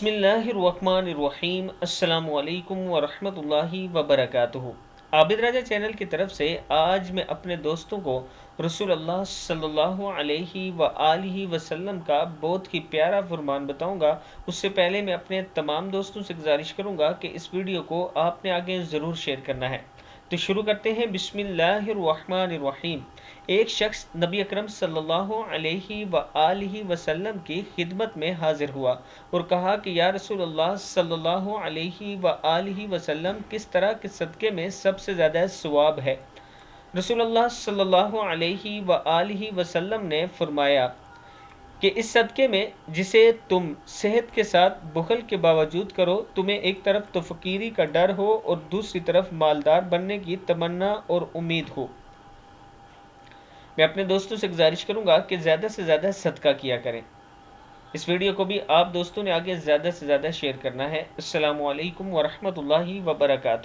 बिस्मिल्लाहिर्रहमानिर्रहीम। अस्सलामु अलैकुम वरहमतुल्लाहि वबरकातुहू। आबिद राजा चैनल की तरफ से आज मैं अपने दोस्तों को रसूलुल्लाह सल्लल्लाहु अलैहि व आलिहि वसल्लम का बहुत ही प्यारा फरमान बताऊंगा। उससे पहले मैं अपने तमाम दोस्तों से गुजारिश करूंगा कि इस वीडियो को आपने आगे ज़रूर शेयर करना है। तो शुरू करते हैं। बिस्मिल्लाहिर्रहमानिर्रहीम। एक शख्स नबी अकरम सल्लल्लाहु अलैहि व आलिहि वसल्लम की खिदमत में हाजिर हुआ और कहा कि या रसूलल्लाह सल्लल्लाहु अलैहि व आलिहि वसल्लम, किस तरह के सदक़े में सबसे ज़्यादा सवाब है? रसूलुल्लाह सल्लल्लाहु अलैहि व आलिहि वसल्लम ने फरमाया कि इस सदक़े में जिसे तुम सेहत के साथ बुखल के बावजूद करो, तुम्हें एक तरफ तो फ़कीरी का डर हो और दूसरी तरफ मालदार बनने की तमन्ना और उम्मीद हो। मैं अपने दोस्तों से गुजारिश करूंगा कि ज़्यादा से ज़्यादा सदका किया करें। इस वीडियो को भी आप दोस्तों ने आगे ज़्यादा से ज़्यादा शेयर करना है। अस्सलामु अलैकुम वरहमतुल्लाहि वबरकातुहू।